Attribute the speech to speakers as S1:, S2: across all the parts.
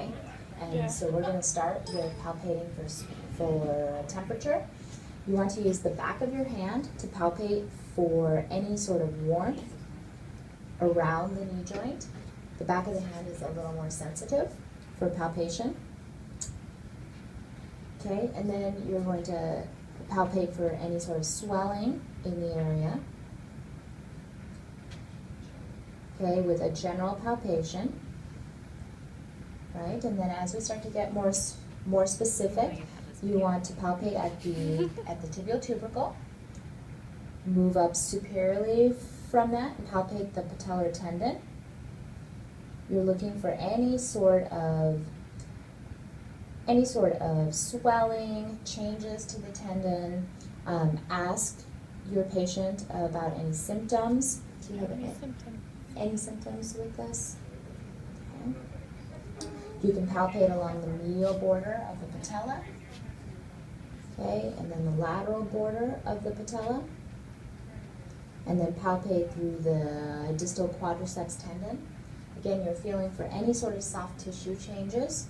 S1: okay? And so we're gonna start with palpating for temperature. You want to use the back of your hand to palpate for any sort of warmth around the knee joint. The back of the hand is a little more sensitive for palpation. Okay, and then you're going to palpate for any sort of swelling in the area. Okay, with a general palpation. Right, and then as we start to get more specific, you want to palpate at the tibial tubercle. Move up superiorly from that and palpate the patellar tendon. You're looking for any sort of swelling, changes to the tendon. Ask your patient about any symptoms. Do you have any symptoms with this? Okay. You can palpate along the medial border of the patella. Okay, and then the lateral border of the patella. And then palpate through the distal quadriceps tendon. Again, you're feeling for any sort of soft tissue changes,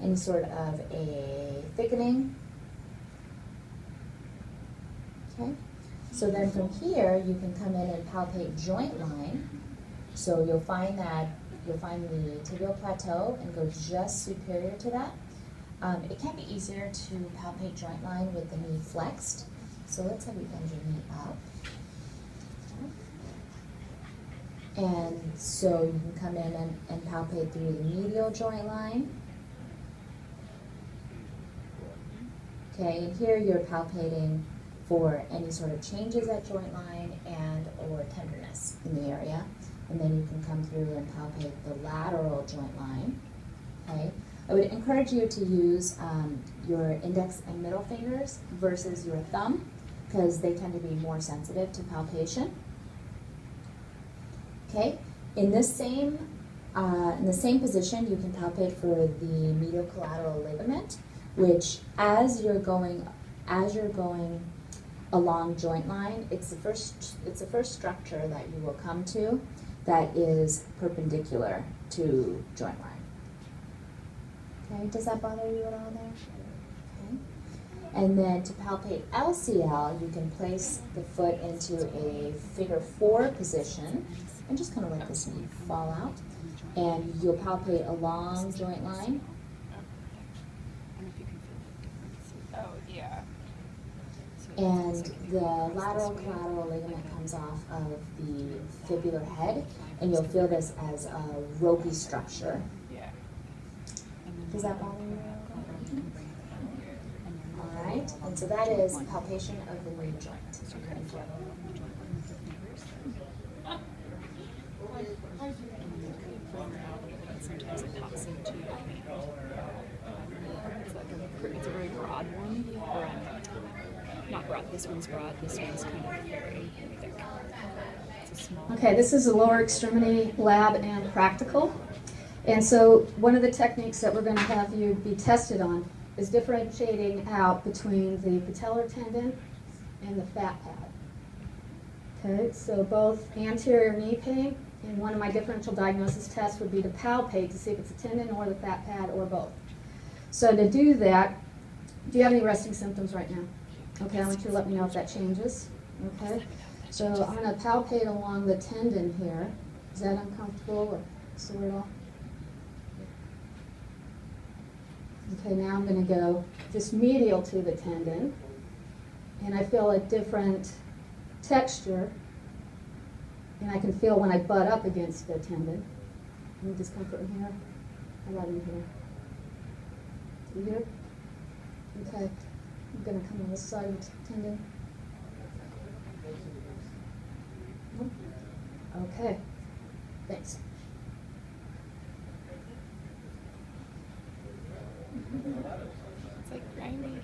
S1: any sort of a thickening. Okay, so then from here, you can come in and palpate joint line. So you'll find the tibial plateau and go just superior to that. It can be easier to palpate joint line with the knee flexed. So let's have you bend your knee up. And so you can come in and palpate through the medial joint line. Okay, and here you're palpating for any sort of changes at joint line and or tenderness in the area. And then you can come through and palpate the lateral joint line. Okay, I would encourage you to use your index and middle fingers versus your thumb because they tend to be more sensitive to palpation. Okay, in the same position, you can palpate for the medial collateral ligament, which as you're going along joint line, it's the first structure that you will come to that is perpendicular to joint line. Okay, does that bother you at all there? Okay. And then to palpate LCL, you can place the foot into a figure 4 position and just kind of let this knee fall out. And you'll palpate along joint line.
S2: Oh, yeah.
S1: And the lateral collateral ligament comes off of the fibular head, and you'll feel this as a ropey structure.
S2: Yeah.
S1: Does that bother you? All right, and so that is palpation of the knee joint. Thank you.
S2: Sometimes it pops into your hand. It's a very broad one. Or, not broad, this one's broad, this one's kind of very thick. It's a small.
S3: Okay, this is a lower extremity lab and practical. And so one of the techniques that we're going to have you be tested on is differentiating out between the patellar tendon and the fat pad. Okay, so both anterior knee pain, and one of my differential diagnosis tests would be to palpate to see if it's a tendon or the fat pad or both. So to do that, do you have any resting symptoms right now? Okay, I want you to let me know if that changes. Okay, so I'm going to palpate along the tendon here. Is that uncomfortable or sore at all? Okay, now I'm going to go just medial to the tendon, and I feel a different texture, and I can feel when I butt up against the tendon. Any discomfort in here? How about in here? You here? Okay, I'm going to come on this side of the tendon. Okay, thanks.
S2: It's like grimy.